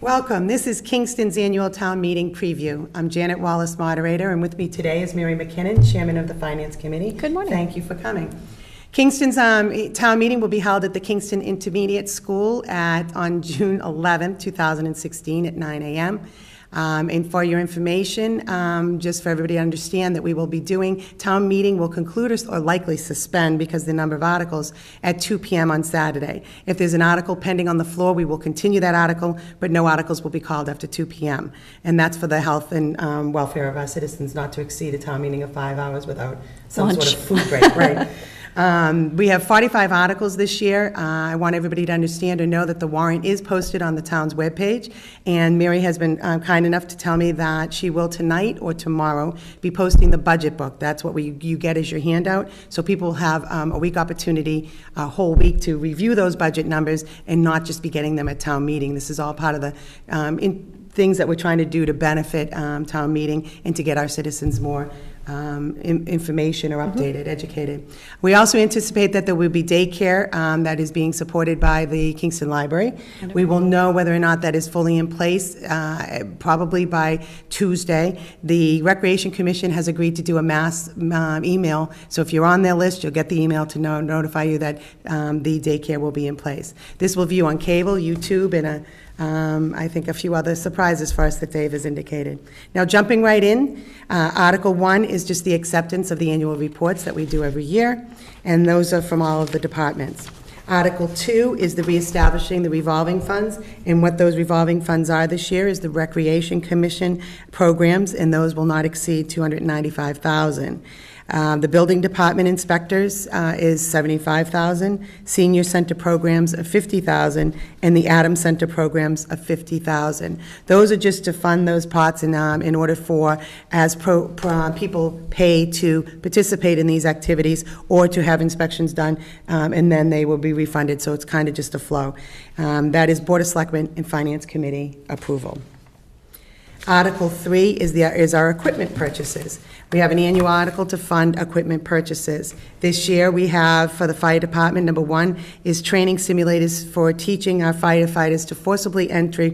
Welcome. This is Kingston's annual town meeting preview. I'm Janet Wallace, Moderator, and with me today is Mary MacKinnon, Chairman of the Finance Committee. Good morning. Thank you for coming. Kingston's town meeting will be held at the Kingston Intermediate School on June 11th, 2016 at 9 a.m. And for your information, just for everybody to understand that we will be doing, town meeting will conclude or likely suspend because of the number of articles at 2 p.m. on Saturday. If there's an article pending on the floor, we will continue that article, but no articles will be called after 2 p.m. And that's for the health and welfare of our citizens, not to exceed a town meeting of 5 hours without some Lunch. sort of food break, right? We have 45 articles this year. I want everybody to understand or know that the warrant is posted on the town's webpage, and Mary has been kind enough to tell me that she will tonight or tomorrow be posting the budget book. That's what you get as your handout, so people will have a week opportunity, a whole week to review those budget numbers and not just be getting them at town meeting. This is all part of the things that we're trying to do to benefit town meeting and to get our citizens more information or updated, educated. We also anticipate that there will be daycare that is being supported by the Kingston Library. Wonderful. We will know whether or not that is fully in place probably by Tuesday. The Recreation Commission has agreed to do a mass email, so if you're on their list, you'll get the email to notify you that the daycare will be in place. This will view on cable, YouTube, and I think a few other surprises for us that Dave has indicated. Now, jumping right in, Article 1 is just the acceptance of the annual reports that we do every year, and those are from all of the departments. Article 2 is the reestablishing the revolving funds, and what those revolving funds are this year is the Recreation Commission programs, and those will not exceed $295,000. The building department inspectors is $75,000, senior center programs of $50,000, and the Adams Center programs of $50,000. Those are just to fund those pots in order for, as people pay to participate in these activities or to have inspections done, and then they will be refunded. So it's kind of just a flow. That is Board of Selectmen and Finance Committee approval. Article 3 is our equipment purchases. We have an annual article to fund equipment purchases. This year we have, for the fire department, number 1 is training simulators for teaching our firefighters to forcibly enter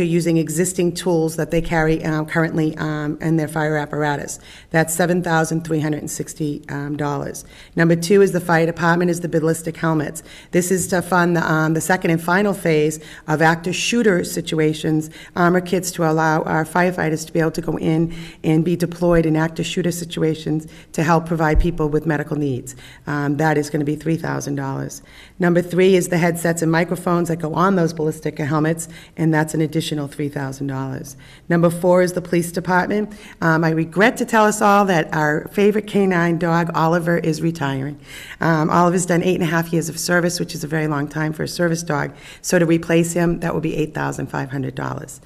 using existing tools that they carry currently in their fire apparatus. That's $7,360. Number 2 is the fire department is the ballistic helmets. This is to fund the second and final phase of active shooter situations, armor kits to allow our firefighters to be able to go in and be deployed in active shooter situations to help provide people with medical needs. That is going to be $3,000. Number 3 is the headsets and microphones that go on those ballistic helmets, and that's an additional $3,000. Number 4 is the police department. I regret to tell us all that our favorite canine dog, Oliver, is retiring. Oliver's done 8.5 years of service, which is a very long time for a service dog. So to replace him, that will be $8,500.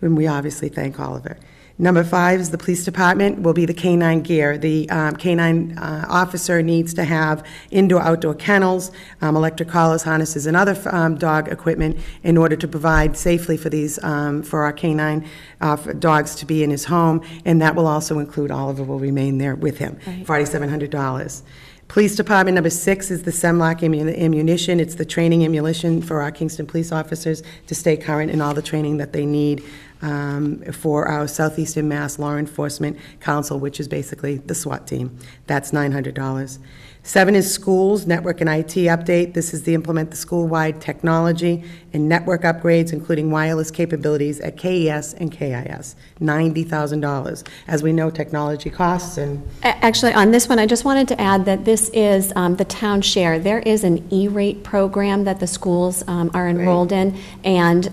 And we obviously thank Oliver. Number 5 is the police department will be the canine gear. The canine officer needs to have indoor-outdoor kennels, electric collars, harnesses, and other dog equipment in order to provide safely for these for our canine dogs to be in his home, and that will also include Oliver will remain there with him. Right. $4,700. Police department, number 6 is the Semlock ammunition. It's the training ammunition for our Kingston police officers to stay current in all the training that they need for our Southeastern Mass Law Enforcement Council, which is basically the SWAT team. That's $900. 7 is schools, network and IT update. This is to implement the school-wide technology and network upgrades, including wireless capabilities at KES and KIS. $90,000. As we know, technology costs and... Actually, on this one, I just wanted to add that this is the town share. There is an E-rate program that the schools are enrolled in, and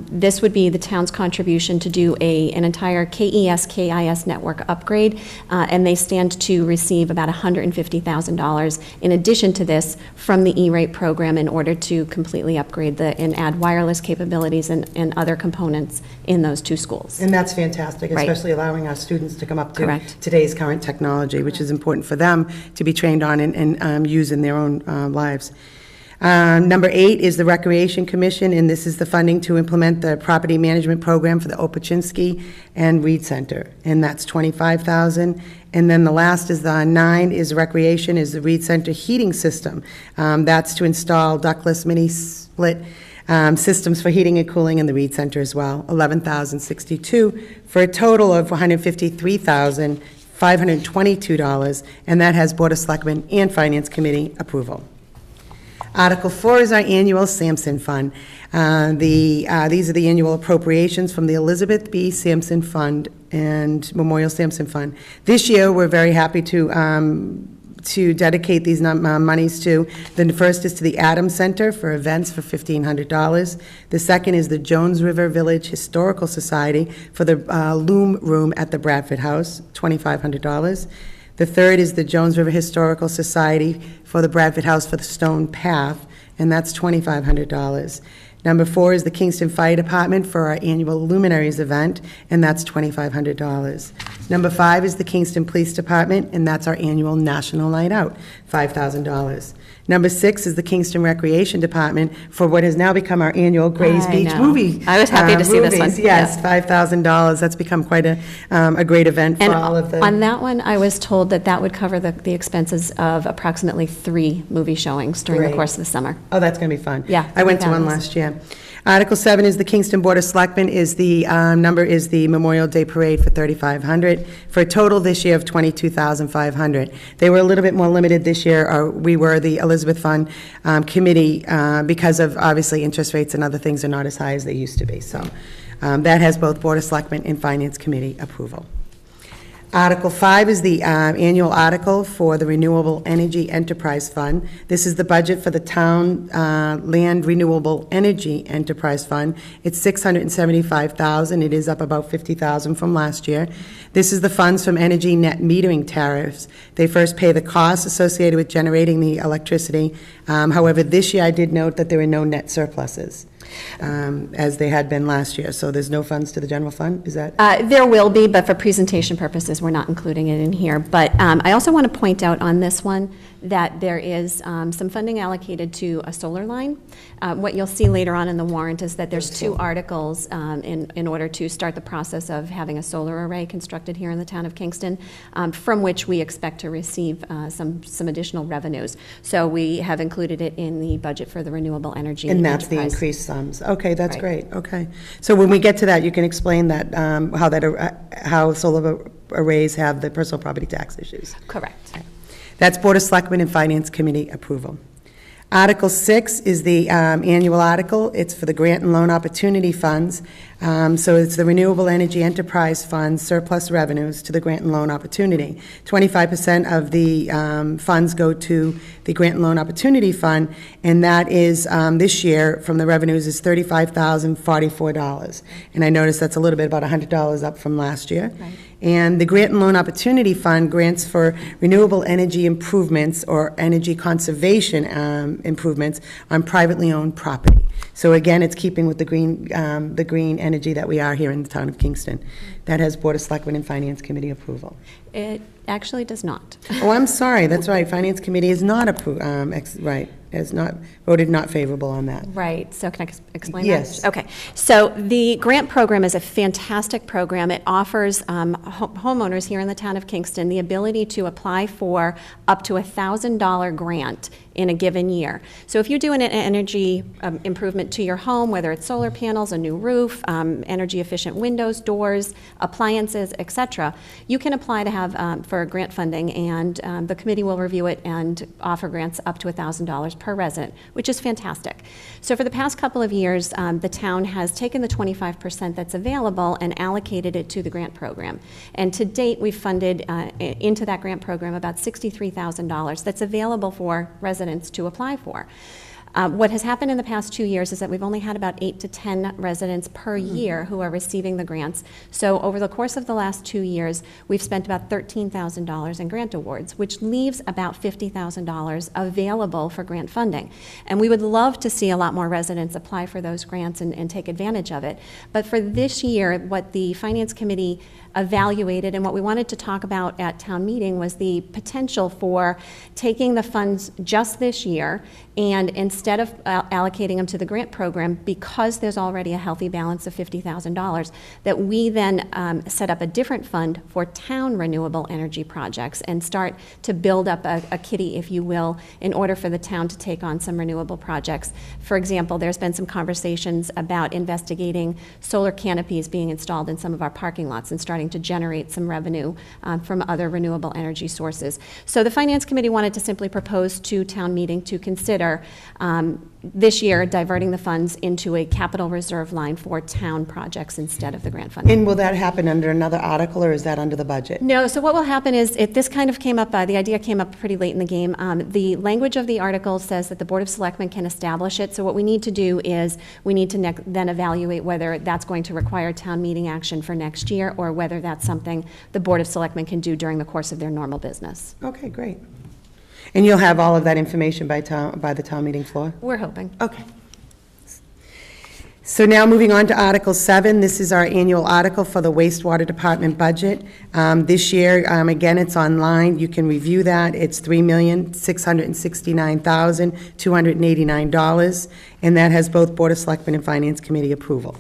this would be the town's contribution to do an entire KES, KIS network upgrade, and they stand to receive about $150,000 in addition to this from the E-rate program in order to completely upgrade and add wireless capabilities and other components in those 2 schools. And that's fantastic, especially allowing our students to come up to today's current technology, which is important for them to be trained on and use in their own lives. Number 8 is the Recreation Commission, and this is the funding to implement the property management program for the Opachinski and Reed Center, and that's $25,000. And then the last is the 9 is recreation, is the Reed Center heating system. That's to install ductless mini split Systems for heating and cooling in the Reed Center as well, $11,062, for a total of $153,522, and that has Board of Selectmen and Finance Committee approval. Article 4 is our annual Sampson Fund. These are the annual appropriations from the Elizabeth B. Sampson Fund and Memorial Sampson Fund. This year, we're very happy to dedicate these monies to. The first is to the Adams Center for events for $1,500. The second is the Jones River Village Historical Society for the Loom Room at the Bradford House, $2,500. The third is the Jones River Historical Society for the Bradford House for the Stone Path, and that's $2,500. Number 4 is the Kingston Fire Department for our annual Luminaries event, and that's $2,500. Number 5 is the Kingston Police Department, and that's our annual National Night Out, $5,000. Number 6 is the Kingston Recreation Department for what has now become our annual Grays Beach movie. I was happy to see this one. Yes, $5,000. That's become quite a great event for all of them. On that one, I was told that that would cover the expenses of approximately 3 movie showings during the course of the summer. Oh, that's going to be fun. Yeah. I went to one last year. Article 7 is the Kingston Board of Selectmen, is the number is the Memorial Day Parade for $3,500, for a total this year of $22,500. They were a little bit more limited this year, or we were the Elizabeth Fund Committee, because of obviously interest rates and other things are not as high as they used to be. So that has both Board of Selectmen and Finance Committee approval. Article 5 is the annual article for the Renewable Energy Enterprise Fund. This is the budget for the Town Land Renewable Energy Enterprise Fund. It's $675,000. It is up about $50,000 from last year. This is the funds from energy net metering tariffs. They first pay the costs associated with generating the electricity. However, this year I did note that there were no net surpluses, as they had been last year. So there's no funds to the general fund, is that? There will be, but for presentation purposes, we're not including it in here. But I also want to point out on this one that there is some funding allocated to a solar line. What you'll see later on in the warrant is that there's 2 articles in order to start the process of having a solar array constructed here in the town of Kingston, from which we expect to receive some additional revenues. So we have included it in the budget for the renewable energy and that's enterprise. The increased sums. Okay, that's great. Okay, so when we get to that, you can explain that how solar arrays have the personal property tax issues. Correct. Okay. That's Board of Selectmen and Finance Committee approval. Article 6 is the annual article. It's for the Grant and Loan Opportunity Funds. So it's the Renewable Energy Enterprise Fund surplus revenues to the Grant and Loan Opportunity. 25% of the funds go to the Grant and Loan Opportunity Fund, and that is, this year, from the revenues, is $35,044. And I noticed that's a little bit, about $100 up from last year. Right. And the Grant and Loan Opportunity Fund grants for renewable energy improvements or energy conservation improvements on privately owned property. So again, it's keeping with the green energy that we are here in the town of Kingston. That has Board of Selectmen and Finance Committee approval. It actually does not. Oh, I'm sorry, that's right, Finance Committee is not has not voted not favorable on that. Right, so can I explain Yes. that? Okay, so the grant program is a fantastic program. It offers homeowners here in the town of Kingston the ability to apply for up to $1,000 grant in a given year. So if you're doing an energy improvement to your home, whether it's solar panels, a new roof, energy efficient windows, doors, appliances, etc., you can apply to have for grant funding, and the committee will review it and offer grants up to $1,000 per resident, which is fantastic. So for the past couple of years, the town has taken the 25% that's available and allocated it to the grant program. And to date, we've funded into that grant program about $63,000 that's available for residents to apply for. What has happened in the past 2 years is that we've only had about 8 to 10 residents per year who are receiving the grants. So over the course of the last 2 years, we've spent about $13,000 in grant awards, which leaves about $50,000 available for grant funding. And we would love to see a lot more residents apply for those grants and take advantage of it. But for this year, what the Finance Committee evaluated and what we wanted to talk about at town meeting was the potential for taking the funds just this year and instead instead of allocating them to the grant program, because there's already a healthy balance of $50,000, that we then set up a different fund for town renewable energy projects and start to build up a kitty, if you will, in order for the town to take on some renewable projects. For example, there's been some conversations about investigating solar canopies being installed in some of our parking lots and starting to generate some revenue from other renewable energy sources. So the Finance Committee wanted to simply propose to town meeting to consider this year diverting the funds into a capital reserve line for town projects instead of the grant funding. And will that happen under another article, or is that under the budget? No, so what will happen is, this kind of came up, the idea came up pretty late in the game. The language of the article says that the Board of Selectmen can establish it, so what we need to do is, we need to then evaluate whether that's going to require town meeting action for next year, or whether that's something the Board of Selectmen can do during the course of their normal business. Okay, great. And you'll have all of that information by the town meeting floor? We're hoping. Okay. So now moving on to Article 7, this is our annual article for the wastewater department budget. This year, again, it's online. You can review that. It's $3,669,289, and that has both Board of Selectmen and Finance Committee approval.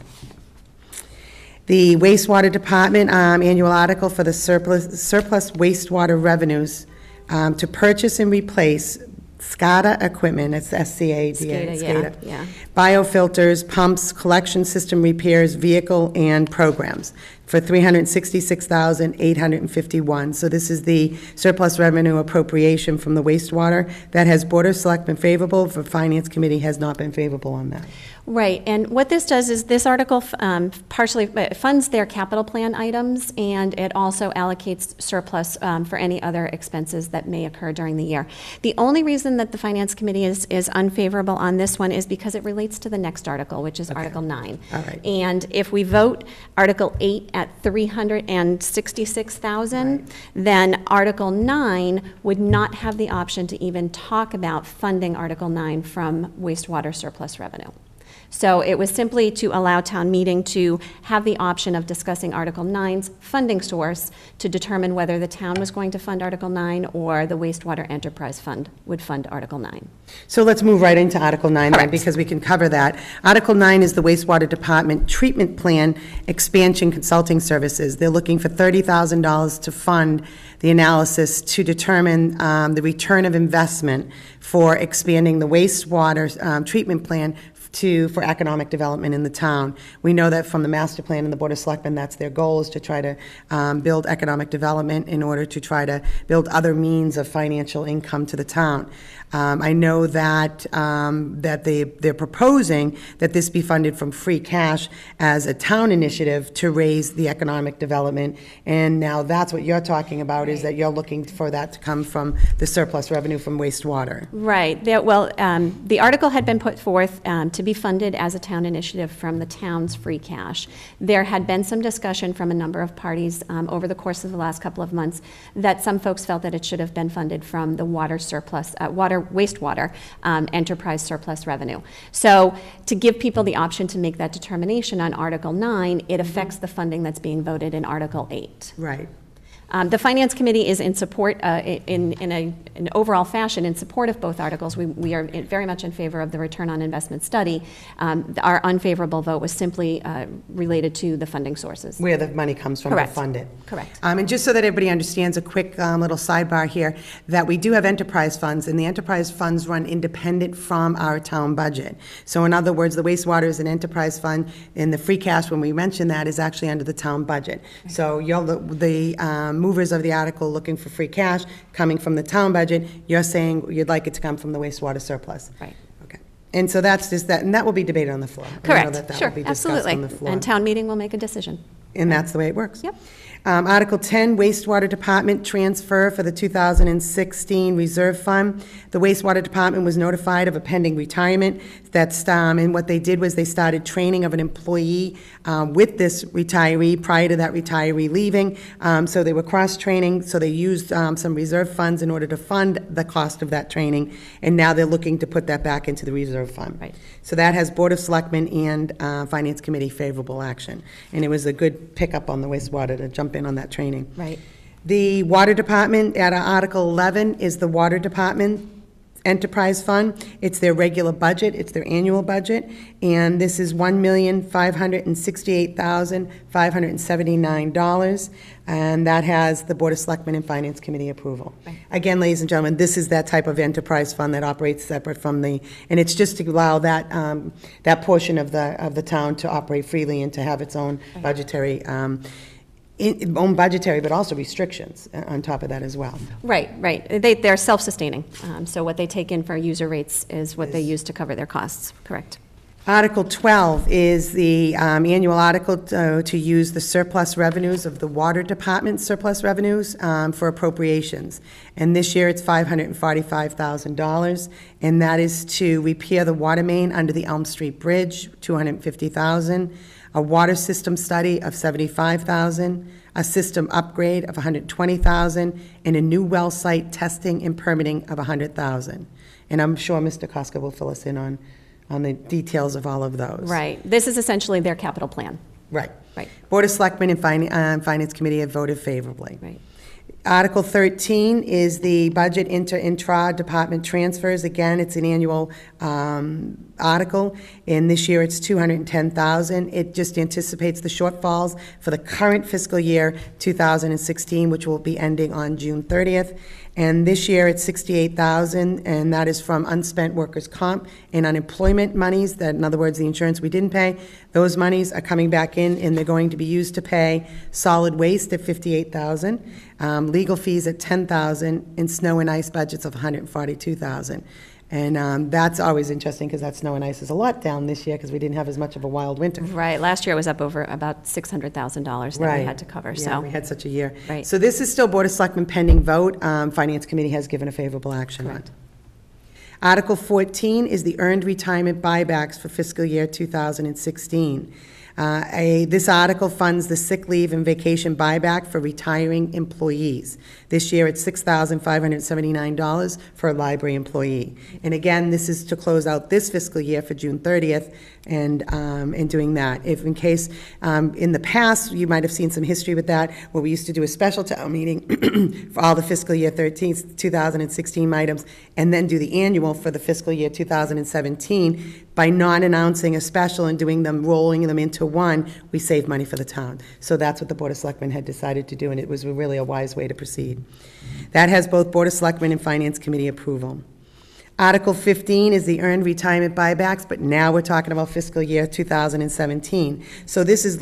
The wastewater department annual article for the surplus wastewater revenues to purchase and replace SCADA equipment, it's SCADA, SCADA, yeah. Biofilters, pumps, collection system repairs, vehicle, and programs for $366,851. So this is the surplus revenue appropriation from the wastewater. That has Board of Selectmen favorable, for Finance Committee has not been favorable on that. Right, and what this does is, this article partially funds their capital plan items, and it also allocates surplus for any other expenses that may occur during the year. The only reason that the Finance Committee is unfavorable on this one is because it relates to the next article, which is Article 9. All right. And if we vote Article 8 at $366,000, then Article 9 would not have the option to even talk about funding Article 9 from wastewater surplus revenue. So it was simply to allow town meeting to have the option of discussing Article 9's funding source to determine whether the town was going to fund Article 9 or the wastewater enterprise fund would fund Article 9. So let's move right into Article 9 then, Correct. because we can cover that. Article 9 is the wastewater department treatment plan expansion consulting services. They're looking for $30,000 to fund the analysis to determine the return of investment for expanding the wastewater treatment plan for economic development in the town. We know that from the master plan and the Board of Selectmen, that's their goal, is to try to build economic development in order to try to build other means of financial income to the town. I know that they're proposing that this be funded from free cash as a town initiative to raise the economic development, and now that's what you're talking about, is that you're looking for that to come from the surplus revenue from wastewater. Right. The article had been put forth to be funded as a town initiative from the town's free cash. There had been some discussion from a number of parties over the course of the last couple of months that some folks felt that it should have been funded from the wastewater enterprise surplus revenue. So to give people the option to make that determination on Article 9, it affects the funding that's being voted in Article 8. Right. The Finance Committee is in support, in an overall fashion, in support of both articles. We are very much in favor of the return on investment study. Our unfavorable vote was simply related to the funding sources. Where the money comes from to fund it. Correct. And just so that everybody understands, a quick little sidebar here, that we do have enterprise funds, and the enterprise funds run independent from our town budget. So in other words, the wastewater is an enterprise fund, and the free cash, when we mention that, is actually under the town budget. Right. So you're the movers of the article looking for free cash coming from the town budget. You're saying you'd like it to come from the wastewater surplus. Right. Okay. And so that's just that, and that will be debated on the floor. Correct. Sure, will be absolutely. on the floor. And town meeting will make a decision. And that's the way it works. Yep. Article 10, wastewater department transfer for the 2016 reserve fund. The wastewater department was notified of a pending retirement. And what they did was they started training of an employee with this retiree prior to that retiree leaving. So they were cross-training, so they used some reserve funds in order to fund the cost of that training, and now they're looking to put that back into the reserve fund. Right. So that has Board of Selectmen and Finance Committee favorable action. And it was a good pickup on the wastewater to jump in on that training. Right. The water department, at Article 11, is the water department enterprise fund. It's their regular budget, it's their annual budget, and this is $1,568,579, and that has the Board of Selectmen and Finance Committee approval. Right. Again, ladies and gentlemen, this is that type of enterprise fund that operates separate from the, and it's just to allow that, that portion of the town to operate freely and to have its own budgetary, but also restrictions on top of that as well. Right. They're self-sustaining. So what they take in for user rates is what they use to cover their costs, correct? Article 12 is the annual article to use the surplus revenues of the Water Department, surplus revenues for appropriations. And this year it's $545,000, and that is to repair the water main under the Elm Street Bridge, $250,000, a water system study of $75,000, a system upgrade of $120,000, and a new well site testing and permitting of $100,000. And I'm sure Mr. Koska will fill us in on the details of all of those. Right. This is essentially their capital plan. Right. Right. Board of Selectmen and Finance Committee have voted favorably. Right. Article 13 is the budget intra-department transfers. Again, it's an annual article, and this year it's $210,000. It just anticipates the shortfalls for the current fiscal year 2016, which will be ending on June 30th. And this year it's $68,000, and that is from unspent workers' comp and unemployment monies. That, in other words, the insurance we didn't pay. Those monies are coming back in, and they're going to be used to pay solid waste at $58,000, legal fees at $10,000, and snow and ice budgets of $142,000. And that's always interesting because that snow and ice is a lot down this year because we didn't have as much of a wild winter. Right. Last year it was up over about $600,000 that we had to cover. Yeah, so we had such a year. Right. So this is still Board of Selectmen pending vote. Finance Committee has given a favorable action on. Article 14 is the earned retirement buybacks for fiscal year 2016. This article funds the sick leave and vacation buyback for retiring employees. This year it's $6,579 for a library employee. And again, this is to close out this fiscal year for June 30th and doing that. If in case in the past you might have seen some history with that, where we used to do a special town meeting for all the fiscal year 2016 items and then do the annual for the fiscal year 2017. By not announcing a special and doing them, rolling them into one, we save money for the town. So that's what the Board of Selectmen had decided to do, and it was really a wise way to proceed. That has both Board of Selectmen and Finance Committee approval. Article 15 is the earned retirement buybacks, but now we're talking about fiscal year 2017. So this is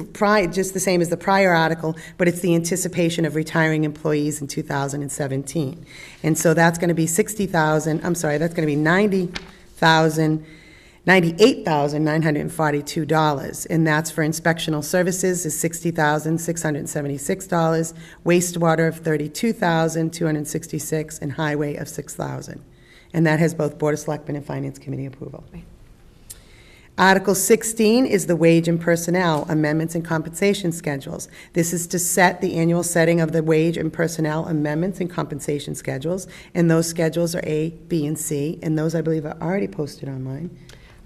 just the same as the prior article, but it's the anticipation of retiring employees in 2017. And so that's going to be $98,942, and that's for inspectional services is $60,676, wastewater of $32,266, and highway of $6,000. And that has both Board of Selectmen and Finance Committee approval. Right. Article 16 is the wage and personnel amendments and compensation schedules. This is to set the annual setting of the wage and personnel amendments and compensation schedules, and those schedules are A, B, and C, and those, I believe, are already posted online.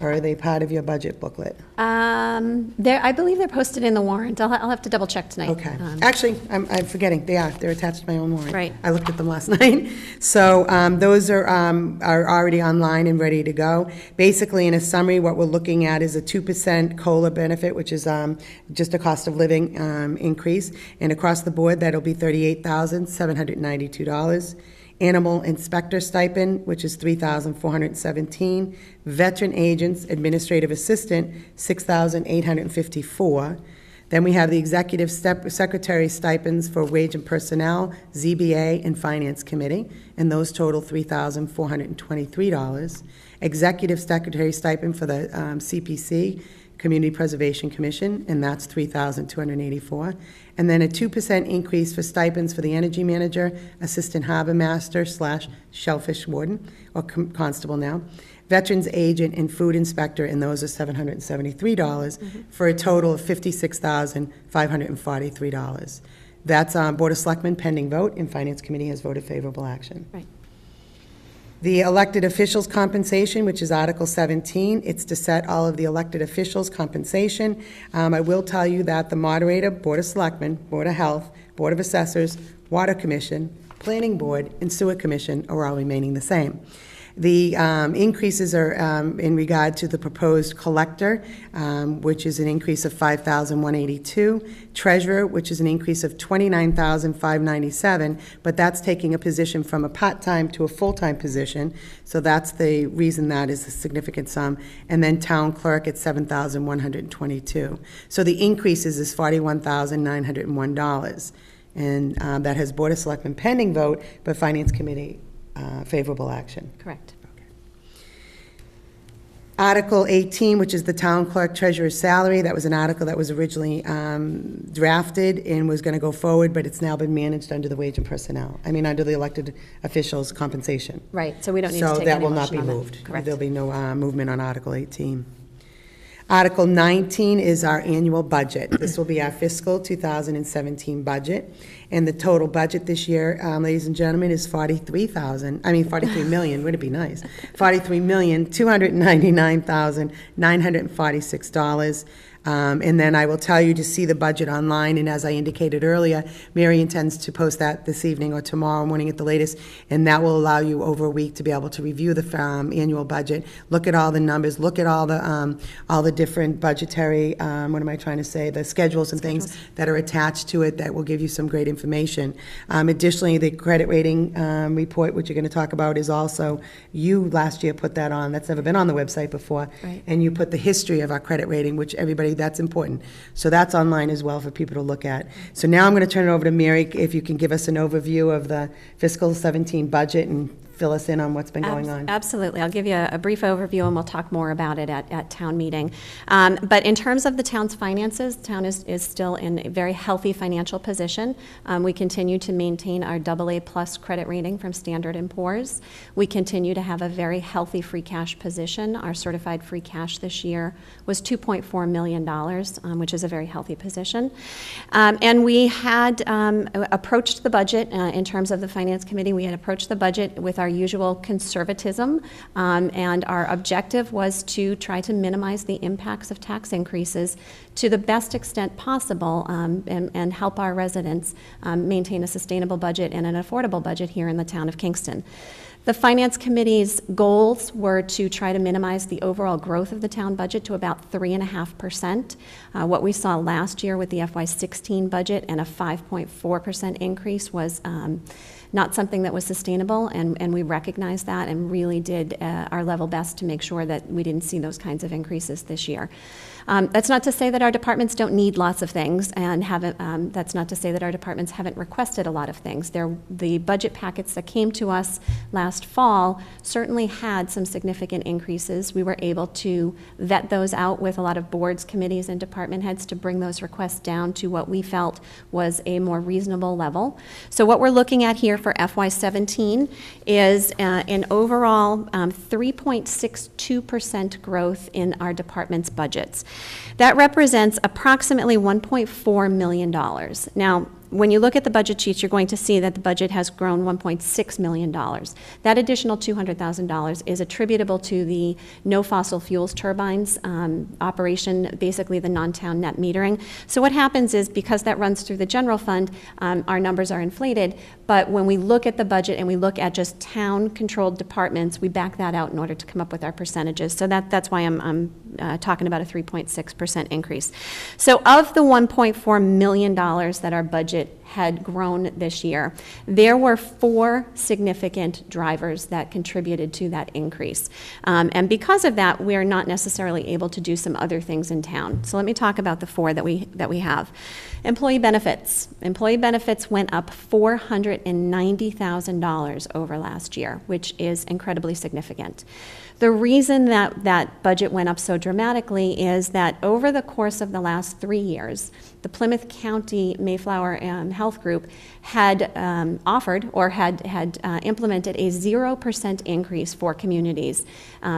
Or are they part of your budget booklet? I believe they're posted in the warrant. I'll have to double check tonight. Okay. Actually, I'm forgetting. They are. They're attached to my own warrant. Right. I looked at them last night. So those are already online and ready to go. Basically, in a summary, what we're looking at is a 2% COLA benefit, which is just a cost of living increase. And across the board, that'll be $38,792. Animal inspector stipend, which is $3,417. Veteran agents administrative assistant, $6,854. Then we have the executive secretary stipends for wage and personnel, ZBA, and Finance Committee, and those total $3,423. Executive secretary stipend for the CPC, Community Preservation Commission, and that's $3,284. And then a 2% increase for stipends for the energy manager, assistant harbor master / shellfish warden, or constable now, veterans agent, and food inspector, and those are $773 for a total of $56,543. That's Board of Selectmen pending vote, and Finance Committee has voted favorable action. Right. The elected officials' compensation, which is Article 17, it's to set all of the elected officials' compensation. I will tell you that the Moderator, Board of Selectmen, Board of Health, Board of Assessors, Water Commission, Planning Board, and Sewer Commission are all remaining the same. The increases are in regard to the proposed collector, which is an increase of $5,182, treasurer, which is an increase of $29,597, but that's taking a position from a part-time to a full-time position, so that's the reason that is a significant sum, and then town clerk at $7,122. So the increases is $41,901, and that has Board of Selectmen pending vote, but Finance Committee favorable action. Correct. Article 18, which is the town clerk treasurer's salary, that was an article that was originally drafted and was going to go forward, but it's now been managed under the wage and personnel. I mean, under the elected officials' compensation. Right, so we don't need to take So any that will not be motion on that. moved. Correct. There'll be no movement on Article 18. Article 19 is our annual budget. This will be our fiscal 2017 budget. And the total budget this year, ladies and gentlemen, is $43 million, wouldn't it be nice? $43,299,946. And then I will tell you to see the budget online, and as I indicated earlier, Mary intends to post that this evening or tomorrow morning at the latest, and that will allow you over a week to be able to review the annual budget, look at all the numbers, look at all the different budgetary, the schedules and things that are attached to it that will give you some great information. Additionally, the credit rating report, which you're going to talk about, is also, you last year put that on. That's never been on the website before. Right. And you put the history of our credit rating, which everybody, that's important. So that's online as well for people to look at. So now I'm going to turn it over to Mary, if you can give us an overview of the fiscal 17 budget and fill us in on what's been going on. Absolutely. I'll give you a brief overview, and we'll talk more about it at town meeting. But in terms of the town's finances, the town is still in a very healthy financial position. We continue to maintain our AA+ credit rating from Standard & Poor's. We continue to have a very healthy free cash position. Our certified free cash this year was $2.4 million, which is a very healthy position. And we had approached the budget in terms of the Finance Committee. We had approached the budget with our usual conservatism, and our objective was to try to minimize the impacts of tax increases to the best extent possible, and help our residents maintain a sustainable budget and an affordable budget here in the town of Kingston. The Finance Committee's goals were to try to minimize the overall growth of the town budget to about 3.5%. What we saw last year with the FY16 budget and a 5.4% increase was not something that was sustainable, and we recognized that and really did our level best to make sure that we didn't see those kinds of increases this year. That's not to say that our departments don't need lots of things, and that's not to say that our departments haven't requested a lot of things. The budget packets that came to us last fall certainly had some significant increases. We were able to vet those out with a lot of boards, committees, and department heads to bring those requests down to what we felt was a more reasonable level. So what we're looking at here for FY17 is an overall 3.62% growth in our department's budgets. That represents approximately $1.4 million. Now, when you look at the budget sheets, you're going to see that the budget has grown $1.6 million. That additional $200,000 is attributable to the no fossil fuels turbines operation, basically the non-town net metering. So what happens is, because that runs through the general fund, our numbers are inflated, but when we look at the budget and we look at just town-controlled departments, we back that out in order to come up with our percentages. So that's why I'm talking about a 3.6% increase. So of the $1.4 million that our budget had grown this year, there were 4 significant drivers that contributed to that increase. And because of that, we are not necessarily able to do some other things in town. So let me talk about the 4 that we have. Employee benefits. Employee benefits went up $490,000 over last year, which is incredibly significant. The reason that budget went up so dramatically is that over the course of the last 3 years, the Plymouth County Mayflower Health Group had offered or had implemented a 0% increase for communities.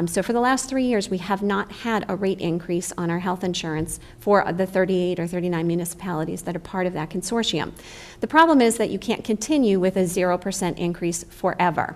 So for the last 3 years, we have not had a rate increase on our health insurance for the 38 or 39 municipalities that are part of that consortium. The problem is that you can't continue with a 0% increase forever.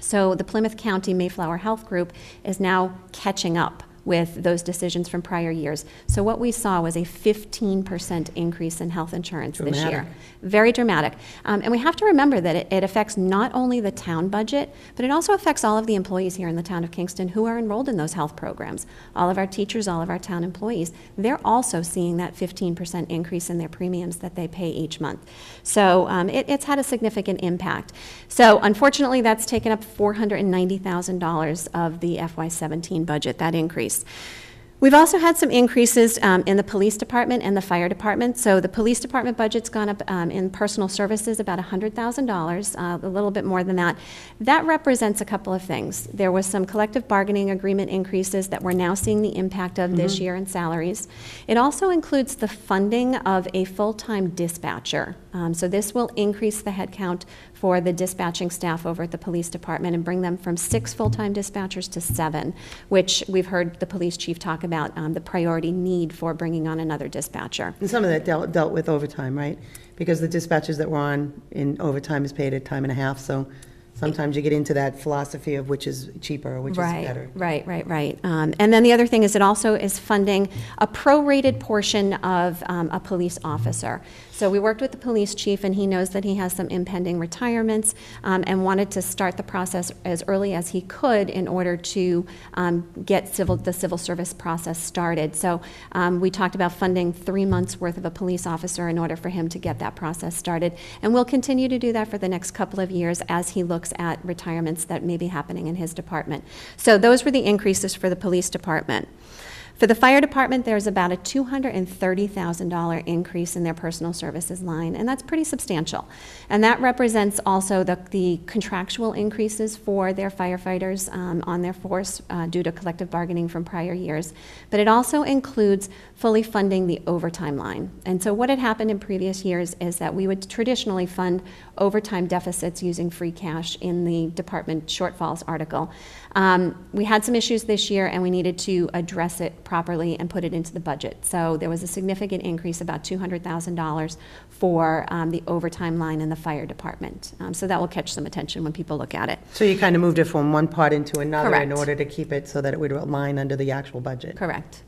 So the Plymouth County Mayflower Health Group is now catching up with those decisions from prior years. So what we saw was a 15% increase in health insurance this year. Very dramatic. And we have to remember that it affects not only the town budget, but it also affects all of the employees here in the town of Kingston who are enrolled in those health programs. All of our teachers, all of our town employees, they're also seeing that 15% increase in their premiums that they pay each month. So it's had a significant impact. So unfortunately, that's taken up $490,000 of the FY17 budget, that increase. We've also had some increases in the police department and the fire department. So the police department budget's gone up in personal services about $100,000, a little bit more than that. That represents a couple of things. There was some collective bargaining agreement increases that we're now seeing the impact of this year in salaries. It also includes the funding of a full-time dispatcher. So this will increase the headcount for the dispatching staff over at the police department and bring them from 6 full-time dispatchers to 7, which we've heard the police chief talk about the priority need for bringing on another dispatcher. And some of that dealt with overtime, right? Because the dispatchers that were on in overtime is paid at time and a half, so sometimes you get into that philosophy of which is cheaper or which is better. Right. And then the other thing is it also is funding a prorated portion of a police officer. So we worked with the police chief, and he knows that he has some impending retirements and wanted to start the process as early as he could in order to get the civil service process started. So we talked about funding 3 months worth of a police officer in order for him to get that process started. And we'll continue to do that for the next couple of years as he looks at retirements that may be happening in his department. So those were the increases for the police department. For the fire department, there's about a $230,000 increase in their personal services line, and that's pretty substantial. And that represents also the contractual increases for their firefighters on their force due to collective bargaining from prior years. But it also includes fully funding the overtime line. And so what had happened in previous years is that we would traditionally fund overtime deficits using free cash in the department shortfalls article. We had some issues this year, and we needed to address it properly and put it into the budget. So there was a significant increase, about $200,000 for the overtime line in the fire department. So that will catch some attention when people look at it. So you kind of moved it from one part into another. Correct. In order to keep it so that it would align under the actual budget. Correct.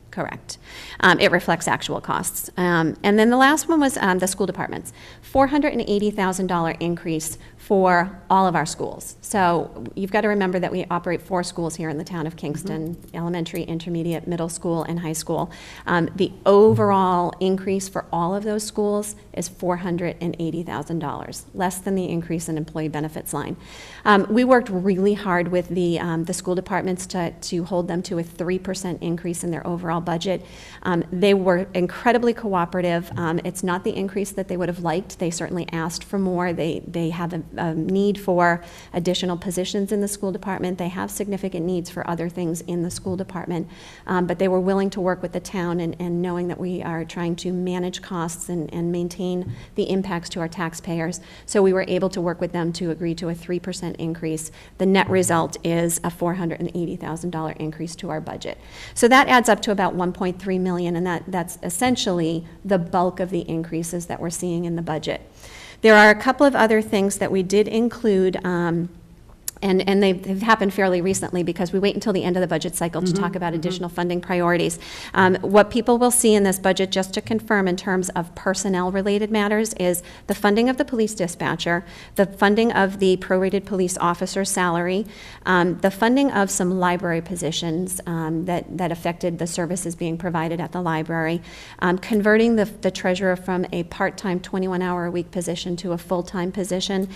It reflects actual costs. And then the last one was the school departments. $480,000 increase for all of our schools. So you've got to remember that we operate 4 schools here in the town of Kingston, elementary, intermediate, middle school, and high school. The overall increase for all of those schools is $480,000, less than the increase in employee benefits line. We worked really hard with the school departments to hold them to a 3% increase in their overall budget. They were incredibly cooperative. It's not the increase that they would have liked. They certainly asked for more. They have a need for additional positions in the school department. They have significant needs for other things in the school department, but they were willing to work with the town and knowing that we are trying to manage costs and maintain the impacts to our taxpayers. So we were able to work with them to agree to a 3% increase. The net result is a $480,000 increase to our budget. So that adds up to about $1.3 million, and that's essentially the bulk of the increases that we're seeing in the budget. There are a couple of other things that we did include, and they've happened fairly recently because we wait until the end of the budget cycle to talk about additional funding priorities. What people will see in this budget, just to confirm in terms of personnel-related matters, is the funding of the police dispatcher, the funding of the prorated police officer salary, the funding of some library positions that affected the services being provided at the library, converting the treasurer from a part-time 21-hour-a-week position to a full-time position,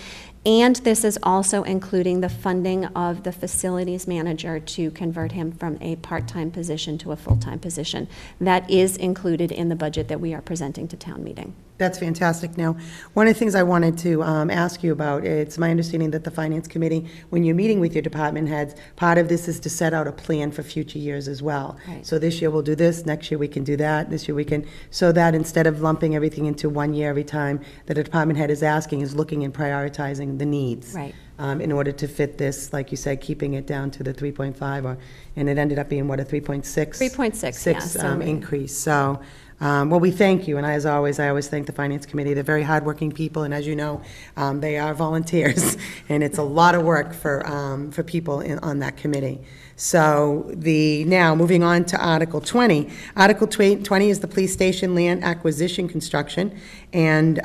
and this is also including the funding of the facilities manager to convert him from a part-time position to a full-time position. That is included in the budget that we are presenting to town meeting. That's fantastic. Now, one of the things I wanted to ask you about, it's my understanding that the Finance Committee, when you're meeting with your department heads, part of this is to set out a plan for future years as well. Right. So this year we'll do this, next year we can do that, this year we can, so that instead of lumping everything into one year every time that a department head is asking, is looking and prioritizing the needs. Right. In order to fit this, like you said, keeping it down to the 3.5, and it ended up being, what, a 3.6? 3.6, yeah. Increase. So Well, we thank you, and as always, I always thank the Finance Committee. They're very hardworking people, and as you know, they are volunteers, and it's a lot of work for people on that committee. So now, moving on to Article 20. Article 20 is the police station land acquisition construction, and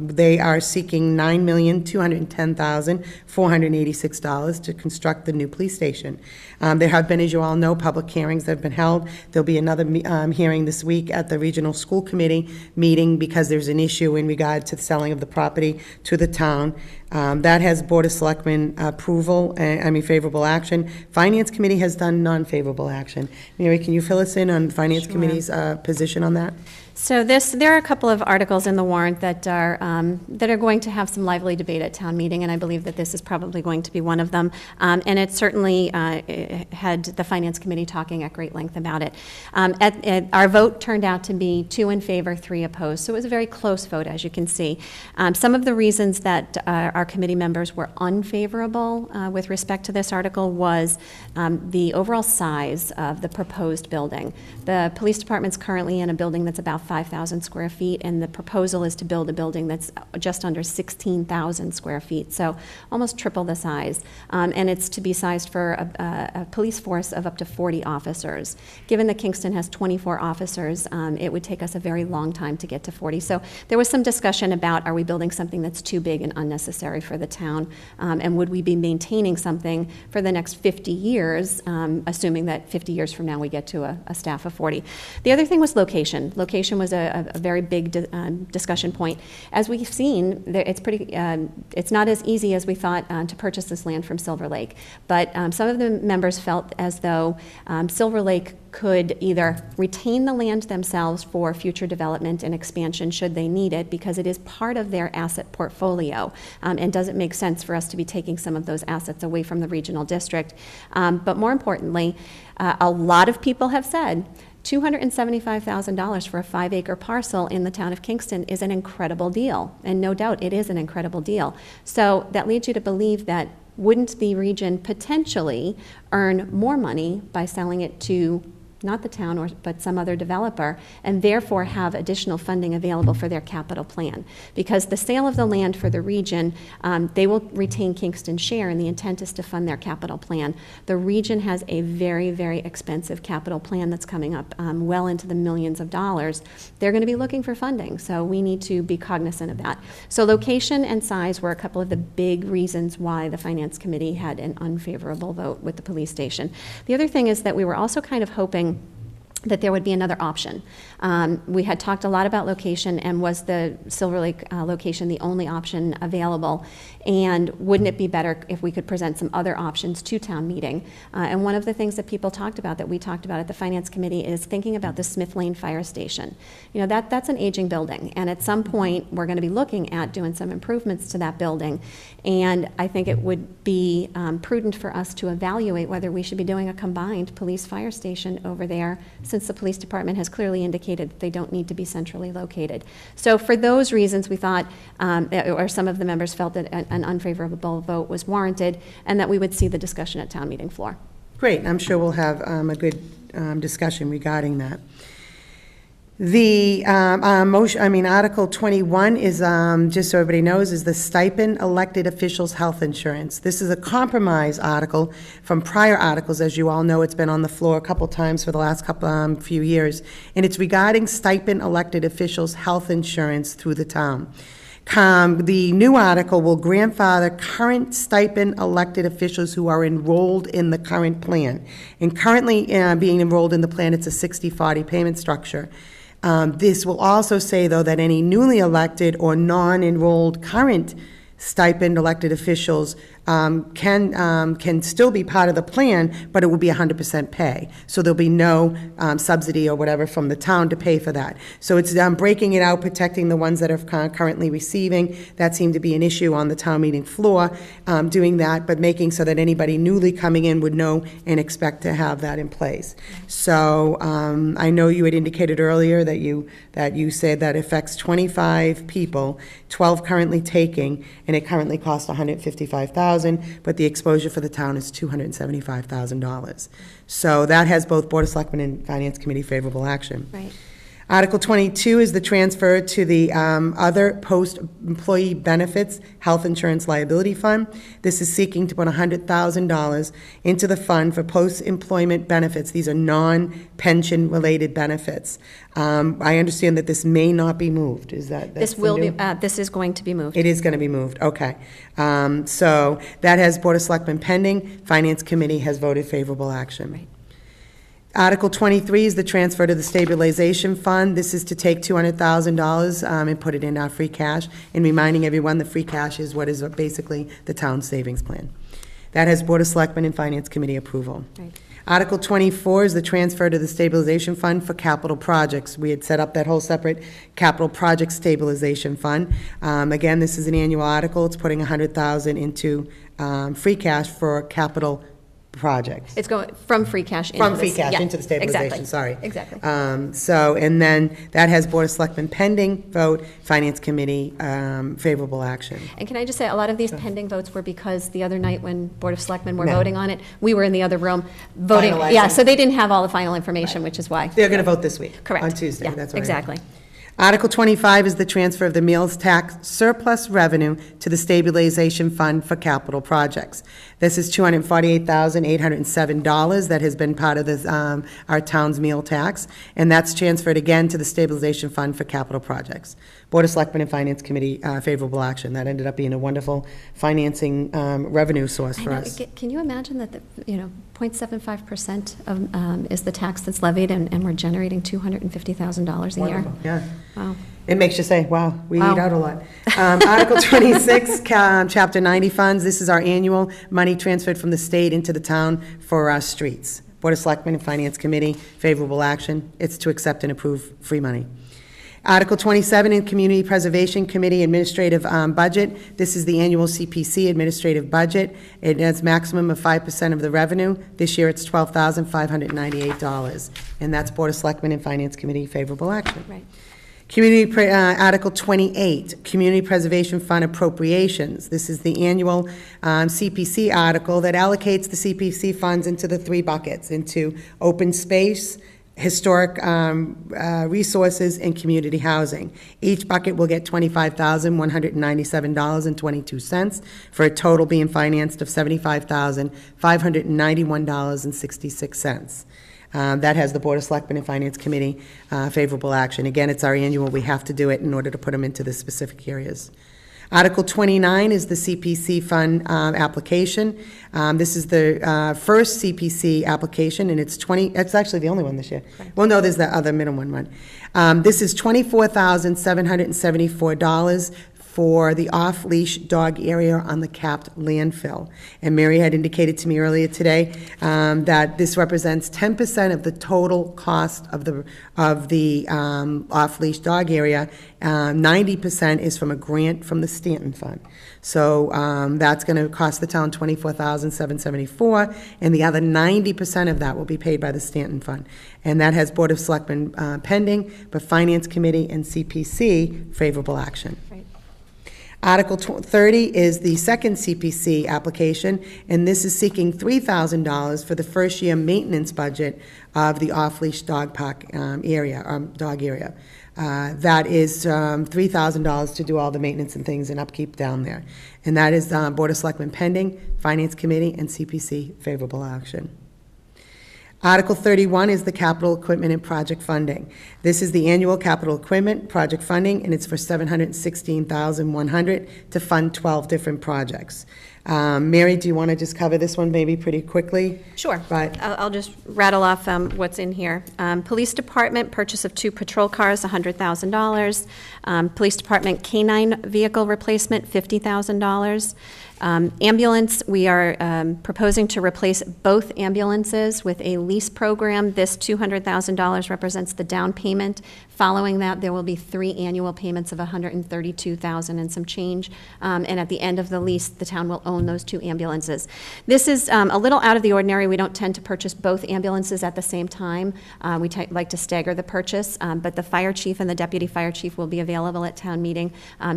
they are seeking $9,210,486 to construct the new police station. There have been, as you all know, public hearings that have been held. There'll be another hearing this week at the Regional School Committee meeting because there's an issue in regard to the selling of the property to the town. That has Board of Selectmen approval, favorable action. Finance Committee has done non-favorable action. Mary, can you fill us in on Finance Committee's position on that? So there are a couple of articles in the warrant that are going to have some lively debate at town meeting, and I believe that this is probably going to be one of them. And it certainly had the Finance Committee talking at great length about it. Our vote turned out to be 2 in favor, 3 opposed, so it was a very close vote, as you can see. Some of the reasons that our committee members were unfavorable with respect to this article was the overall size of the proposed building. The police department's currently in a building that's about 5,000 square feet, and the proposal is to build a building that's just under 16,000 square feet, so almost triple the size. And it's to be sized for a police force of up to 40 officers. Given that Kingston has 24 officers, it would take us a very long time to get to 40. So there was some discussion about, are we building something that's too big and unnecessary for the town, and would we be maintaining something for the next 50 years, assuming that 50 years from now we get to a staff of 40. The other thing was location. Location was a very big discussion point. As we've seen, it's not as easy as we thought to purchase this land from Silver Lake, but some of the members felt as though Silver Lake could either retain the land themselves for future development and expansion should they need it, because it is part of their asset portfolio, and doesn't make sense for us to be taking some of those assets away from the regional district. But more importantly, a lot of people have said $275,000 for a 5-acre parcel in the town of Kingston is an incredible deal, and no doubt it is an incredible deal. So that leads you to believe that wouldn't the region potentially earn more money by selling it to not the town, but some other developer, and therefore have additional funding available for their capital plan. Because the sale of the land for the region, they will retain Kingston's share, and the intent is to fund their capital plan. The region has a very, very expensive capital plan that's coming up well into the millions of dollars. They're going to be looking for funding, so we need to be cognizant of that. So location and size were a couple of the big reasons why the Finance Committee had an unfavorable vote with the police station. The other thing is that we were also kind of hoping that there would be another option. We had talked a lot about location, and was the Silver Lake location the only option available? And wouldn't it be better if we could present some other options to town meeting? And one of the things that people talked about, that we talked about at the Finance Committee, is thinking about the Smith Lane Fire Station. You know, that's an aging building, and at some point we're going to be looking at doing some improvements to that building. And I think it would be prudent for us to evaluate whether we should be doing a combined police-fire station over there, since the police department has clearly indicated that they don't need to be centrally located. So for those reasons, we thought, or some of the members felt, that an unfavorable vote was warranted, and that we would see the discussion at town meeting floor. Great. I'm sure we'll have a good discussion regarding that. The Article 21 is, just so everybody knows, is the stipend elected officials' health insurance. This is a compromise article from prior articles. As you all know, it's been on the floor a couple times for the last few years, and it's regarding stipend elected officials' health insurance through the town. The new article will grandfather current stipend elected officials who are enrolled in the current plan. And currently being enrolled in the plan, it's a 60-40 payment structure. This will also say, though, that any newly elected or non-enrolled current stipend elected officials can still be part of the plan, but it will be 100% pay. So there'll be no subsidy or whatever from the town to pay for that. So it's breaking it out, protecting the ones that are currently receiving. That seemed to be an issue on the town meeting floor, doing that, but making so that anybody newly coming in would know and expect to have that in place. So I know you had indicated earlier that you said that affects 25 people, 12 currently taking, and it currently costs $155,000. But the exposure for the town is $275,000. So that has both Board of Selectmen and Finance Committee favorable action. Right. Article 22 is the transfer to the other post-employee benefits health insurance liability fund. This is seeking to put $100,000 into the fund for post-employment benefits. These are non-pension related benefits. I understand that this may not be moved. Is that This will be, this is going to be moved. It is going to be moved, okay. So that has Board of Selectmen pending. Finance Committee has voted favorable action. Right. Article 23 is the transfer to the stabilization fund. This is to take $200,000 and put it in our free cash, and reminding everyone the free cash is what is basically the town savings plan. That has Board of Selectmen and Finance Committee approval. Right. Article 24 is the transfer to the stabilization fund for capital projects. We had set up that whole separate capital project stabilization fund. Again, this is an annual article. It's putting $100,000 into free cash for capital projects. It's going from free cash into From free cash into the stabilization, exactly. sorry. Exactly. So, and then that has Board of Selectmen pending vote, Finance Committee favorable action. And can I just say, a lot of these pending votes were because the other night when Board of Selectmen were No. voting on it, we were in the other room voting. Finalizing. Yeah, so they didn't have all the final information, which is why. They're going to vote this week. Correct. On Tuesday, Yeah, that's right. exactly. Article 25 is the transfer of the meals tax surplus revenue to the stabilization fund for capital projects. This is $248,807 that has been part of this, our town's meal tax, and that's transferred again to the stabilization fund for capital projects. Board of Selectmen and Finance Committee favorable action. That ended up being a wonderful financing revenue source for us. Can you imagine that, 0.75% of, is the tax that's levied, and we're generating $250,000 a year? Wonderful, yeah. Wow. It makes you say, wow, we Wow. eat out a lot. Article 26, Chapter 90 funds. This is our annual money transferred from the state into the town for our streets. Board of Selectmen and Finance Committee, favorable action. It's to accept and approve free money. Article 27 in Community Preservation Committee Administrative Budget. This is the annual CPC administrative budget. It has maximum of 5% of the revenue. This year it's $12,598. And that's Board of Selectmen and Finance Committee, favorable action. Right. Article 28, Community Preservation Fund Appropriations. This is the annual CPC article that allocates the CPC funds into the three buckets, into open space, historic resources, and community housing. Each bucket will get $25,197.22 for a total being financed of $75,591.66. That has the Board of Selectmen and Finance Committee favorable action. Again, it's our annual. We have to do it in order to put them into the specific areas. Article 29 is the CPC fund application. This is the first CPC application, and it's actually the only one this year. Right. Well, no, there's the other minimum one. This is $24,774 for the off-leash dog area on the capped landfill. And Mary had indicated to me earlier today that this represents 10% of the total cost of the off-leash dog area. 90% is from a grant from the Stanton Fund. So that's going to cost the town $24,774, and the other 90% of that will be paid by the Stanton Fund. And that has Board of Selectmen pending, but Finance Committee and CPC favorable action. Right. Article 30 is the second CPC application, and this is seeking $3,000 for the first year maintenance budget of the off-leash dog park dog area. That is $3,000 to do all the maintenance and things and upkeep down there. And that is Board of Selectmen pending, Finance Committee, and CPC favorable action. Article 31 is the capital equipment and project funding. This is the annual capital equipment project funding, and it's for $716,100 to fund 12 different projects. Mary, do you want to just cover this one maybe pretty quickly? Sure. Right. I'll just rattle off what's in here. Police Department, purchase of 2 patrol cars, $100,000. Police Department canine vehicle replacement, $50,000. Ambulance, we are proposing to replace both ambulances with a lease program. This $200,000 represents the down payment. Following that, there will be 3 annual payments of $132,000 and some change. And at the end of the lease, the town will own those 2 ambulances. This is a little out of the ordinary. We don't tend to purchase both ambulances at the same time. We like to stagger the purchase, but the fire chief and the deputy fire chief will be available at town meeting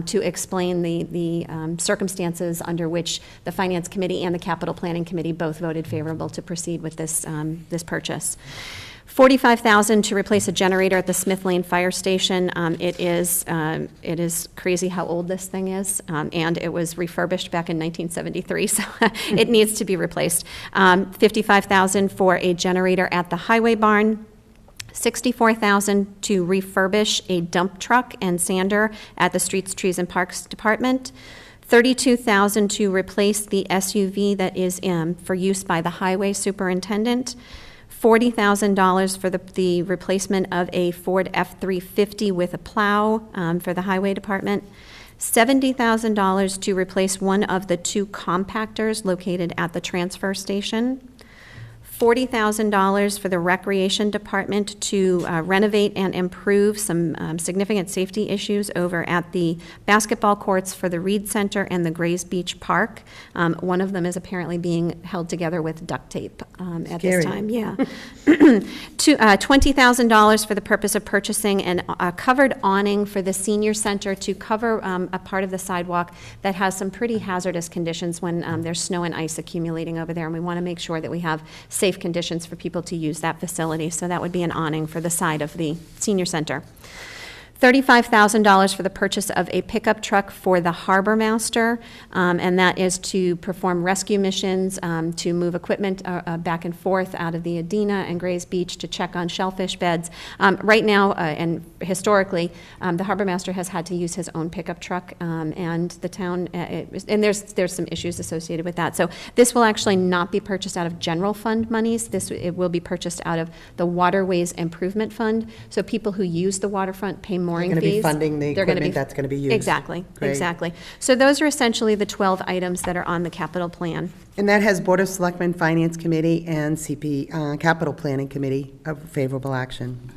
to explain the circumstances under which the Finance Committee and the Capital Planning Committee both voted favorable to proceed with this purchase. $45,000 to replace a generator at the Smith Lane Fire Station. It is crazy how old this thing is, and it was refurbished back in 1973, so it needs to be replaced. $55,000 for a generator at the Highway Barn. $64,000 to refurbish a dump truck and sander at the Streets, Trees, and Parks Department. $32,000 to replace the SUV that is for use by the Highway Superintendent. $40,000 for the replacement of a Ford F-350 with a plow for the Highway Department. $70,000 to replace one of the 2 compactors located at the transfer station. $40,000 for the Recreation Department to renovate and improve some significant safety issues over at the basketball courts for the Reed Center and the Grays Beach Park. One of them is apparently being held together with duct tape at this time. Yeah. $20,000 for the purpose of purchasing a covered awning for the senior center to cover a part of the sidewalk that has some pretty hazardous conditions when there's snow and ice accumulating over there, and we want to make sure that we have safe conditions for people to use that facility. So that would be an awning for the side of the senior center. $35,000 for the purchase of a pickup truck for the harbor master, and that is to perform rescue missions, to move equipment back and forth out of the Adena and Grays Beach to check on shellfish beds. Right now, and historically, the harbor master has had to use his own pickup truck, and the town, and there's some issues associated with that. So this will actually not be purchased out of general fund monies. It will be purchased out of the Waterways Improvement Fund. So people who use the waterfront pay more. They're going to be funding the equipment that's going to be used. Exactly, Great. Exactly. So those are essentially the 12 items that are on the capital plan. And that has Board of Selectmen, Finance Committee, and Capital Planning Committee of favorable action.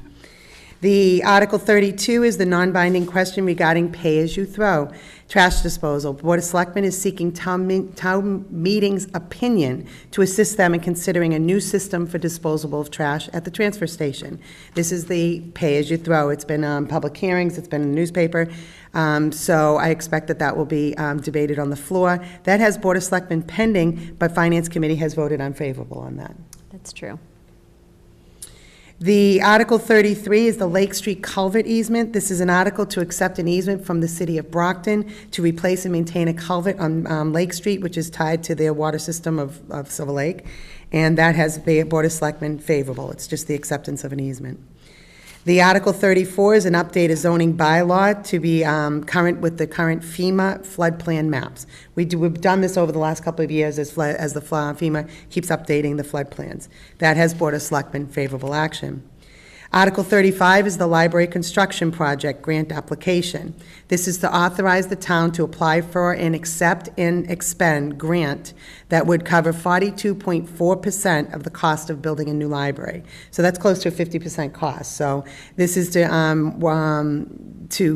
The Article 32 is the non-binding question regarding pay-as-you-throw trash disposal. Board of Selectmen is seeking town meeting's opinion to assist them in considering a new system for disposal of trash at the transfer station. This is the pay-as-you-throw. It's been on public hearings. It's been in the newspaper. So I expect that will be debated on the floor. That has Board of Selectmen pending, but Finance Committee has voted unfavorable on that. That's true. The Article 33 is the Lake Street culvert easement. This is an article to accept an easement from the city of Brockton to replace and maintain a culvert on Lake Street, which is tied to their water system of Silver Lake, and that has the Board of Selectmen favorable. It's just the acceptance of an easement. The Article 34 is an updated zoning bylaw to be current with the current FEMA flood plan maps. We've done this over the last couple of years as the FEMA keeps updating the flood plans. That has Board of Selectmen favorable action. Article 35 is the library construction project grant application. This is to authorize the town to apply for and accept and expend grant that would cover 42.4% of the cost of building a new library. So that's close to a 50% cost. So this is to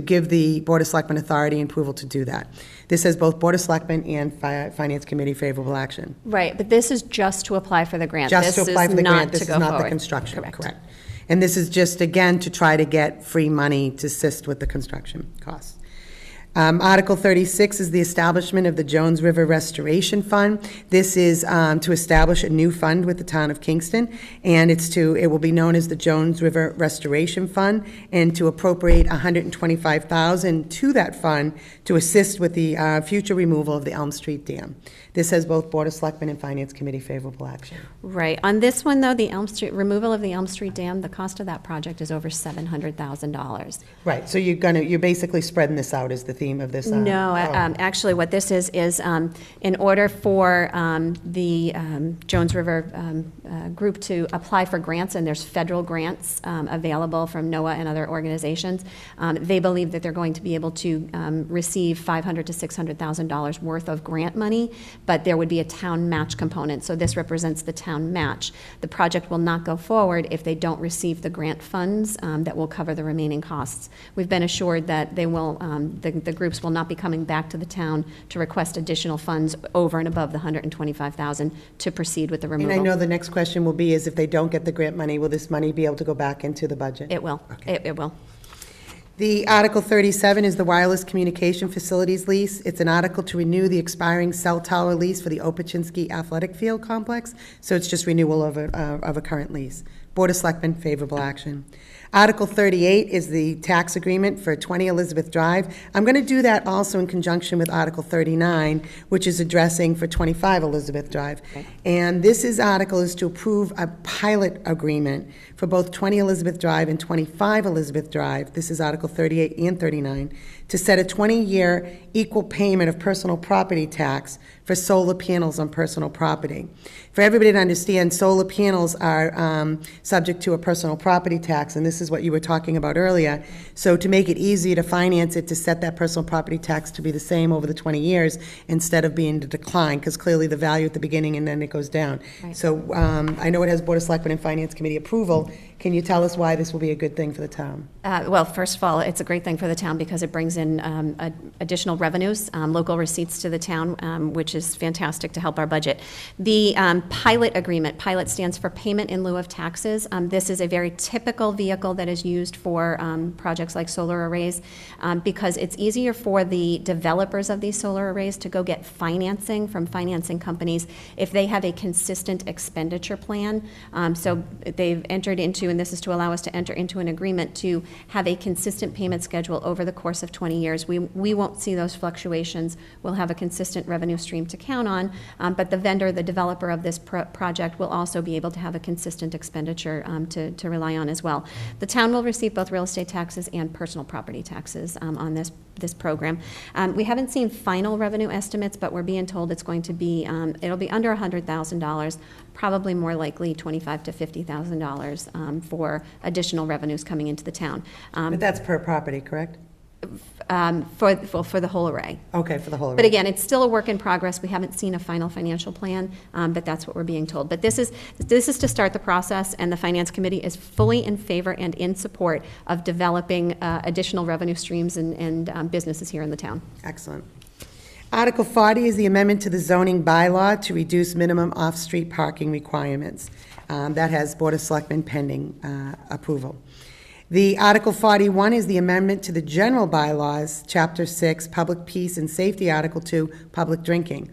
give the Board of Selectmen authority and approval to do that. This has both Board of Selectmen and Finance Committee favorable action. Right, but this is just to apply for the grant. Just to apply for the grant. This is not forward. The construction. Correct. And this is just, again, to try to get free money to assist with the construction costs. Article 36 is the establishment of the Jones River Restoration Fund. This is to establish a new fund with the town of Kingston, and it will be known as the Jones River Restoration Fund, and to appropriate $125,000 to that fund to assist with the future removal of the Elm Street Dam. This has both Board of Selectmen and Finance Committee favorable action. Right. On this one, though, the removal of the Elm Street Dam, the cost of that project is over $700,000. Right. So you're basically spreading this out as the theme of this. No, actually, what this is in order for the Jones River group to apply for grants, and there's federal grants available from NOAA and other organizations, they believe that they're going to be able to receive $500,000 to $600,000 worth of grant money, but there would be a town match component. So this represents the town match. The project will not go forward if they don't receive the grant funds that will cover the remaining costs. We've been assured that they will, the groups will not be coming back to the town to request additional funds over and above the $125,000 to proceed with the removal. And I know the next question will be is if they don't get the grant money, will this money be able to go back into the budget? It will. Okay. It will. The Article 37 is the wireless communication facilities lease. It's an article to renew the expiring cell tower lease for the Opachinski Athletic Field Complex. So it's just renewal of a current lease. Board of Selectmen, favorable action. Article 38 is the tax agreement for 20 Elizabeth Drive. I'm going to do that also in conjunction with Article 39, which is addressing for 25 Elizabeth Drive. Okay. And this article is to approve a pilot agreement for both 20 Elizabeth Drive and 25 Elizabeth Drive. This is Article 38 and 39, to set a 20-year equal payment of personal property tax for solar panels on personal property. For everybody to understand, solar panels are subject to a personal property tax, and this is what you were talking about earlier. So to make it easier to finance it, to set that personal property tax to be the same over the 20 years instead of being to decline, because clearly the value at the beginning and then it goes down. Right. So I know it has Board of Selectmen and Finance Committee approval. Can you tell us why this will be a good thing for the town? Well, first of all, it's a great thing for the town because it brings in additional revenues, local receipts to the town, which is fantastic to help our budget. The pilot agreement, pilot stands for payment in lieu of taxes. This is a very typical vehicle that is used for projects like solar arrays because it's easier for the developers of these solar arrays to go get financing from financing companies if they have a consistent expenditure plan. So they've entered into, and this is to allow us to enter into an agreement to have a consistent payment schedule over the course of 20 years. We won't see those fluctuations. We'll have a consistent revenue stream to count on, but the vendor, the developer of this project will also be able to have a consistent expenditure to rely on as well. The town will receive both real estate taxes and personal property taxes on this program. We haven't seen final revenue estimates, but we're being told it's going to be, it'll be under $100,000, probably more likely $25,000 to $50,000 for additional revenues coming into the town. But that's per property, correct? For the whole array. Okay, for the whole array. But again, it's still a work in progress. We haven't seen a final financial plan, but that's what we're being told. But this is to start the process, and the Finance Committee is fully in favor and in support of developing additional revenue streams and businesses here in the town. Excellent. Article 40 is the amendment to the zoning bylaw to reduce minimum off-street parking requirements. That has Board of Selectmen pending approval. The Article 41 is the amendment to the general bylaws, Chapter 6, Public Peace and Safety, Article 2, Public Drinking.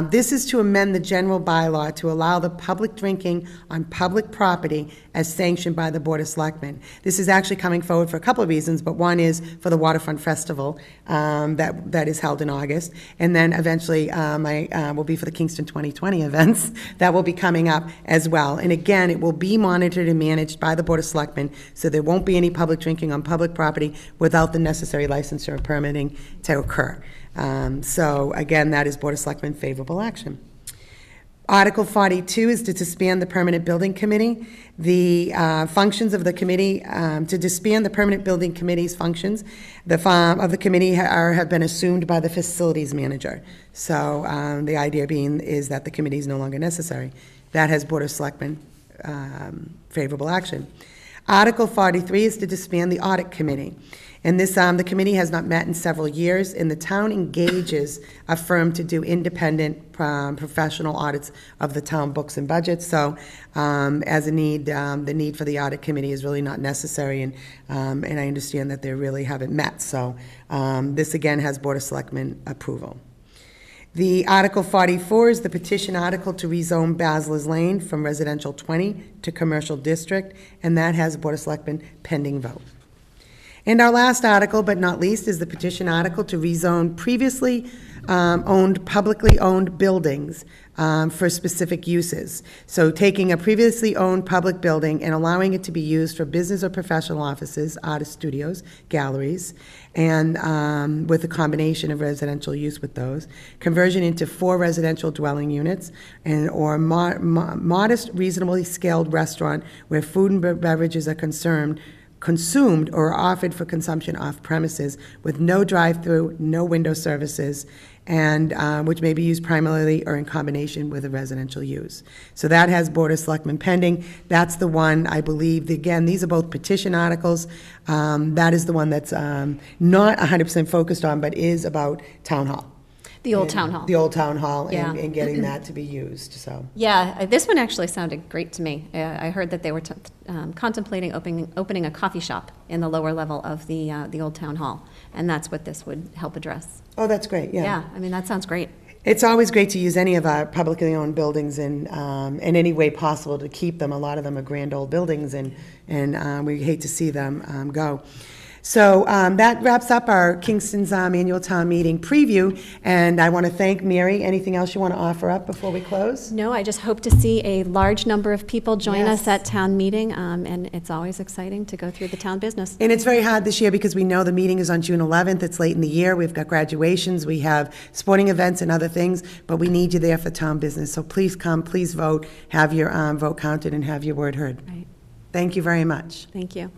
This is to amend the general bylaw to allow the public drinking on public property as sanctioned by the Board of Selectmen. This is actually coming forward for a couple of reasons, but one is for the Waterfront Festival that is held in August, and then eventually will be for the Kingston 2020 events that will be coming up as well. And again, it will be monitored and managed by the Board of Selectmen, so there won't be any public drinking on public property without the necessary licensure and permitting to occur. So again, that is Board of Selectmen favorable action. Article 42 is to disband the Permanent Building Committee. The functions of the committee, to disband the Permanent Building Committee's functions, of the committee have been assumed by the facilities manager. So the idea being is that the committee is no longer necessary. That has Board of Selectmen favorable action. Article 43 is to disband the Audit Committee. And this, the committee has not met in several years, and the town engages a firm to do independent professional audits of the town books and budgets. So as a need, the need for the Audit Committee is really not necessary, and I understand that they really haven't met. So this again has Board of Selectmen approval. The Article 44 is the petition article to rezone Basler's Lane from residential 20 to commercial district, and that has Board of Selectmen pending vote. And our last article, but not least, is the petition article to rezone previously publicly owned buildings for specific uses. So taking a previously owned public building and allowing it to be used for business or professional offices, artist studios, galleries, and with a combination of residential use with those, conversion into 4 residential dwelling units, or modest, reasonably scaled restaurant where food and beverages are consumed or offered for consumption off premises with no drive-through, no window services, and which may be used primarily or in combination with a residential use. So that has Board of Selectmen pending. That's the one, I believe, again, these are both petition articles. That is the one that's not 100% focused on, but is about Town Hall. The old town hall. The old town hall, Yeah. and getting that to be used, so. Yeah, this one actually sounded great to me. I heard that they were contemplating opening a coffee shop in the lower level of the old town hall, and that's what this would help address. Oh, that's great, yeah. Yeah, I mean, that sounds great. It's always great to use any of our publicly owned buildings in any way possible to keep them. A lot of them are grand old buildings, and we hate to see them go. So that wraps up our Kingston's annual town meeting preview, and I want to thank Mary. Anything else you want to offer up before we close? No, I just hope to see a large number of people join Yes. us at town meeting, and it's always exciting to go through the town business. And it's very hard this year because we know the meeting is on June 11th. It's late in the year. We've got graduations, we have sporting events and other things, but we need you there for town business. So please come, please vote, have your vote counted, and have your word heard. Right. Thank you very much. Thank you.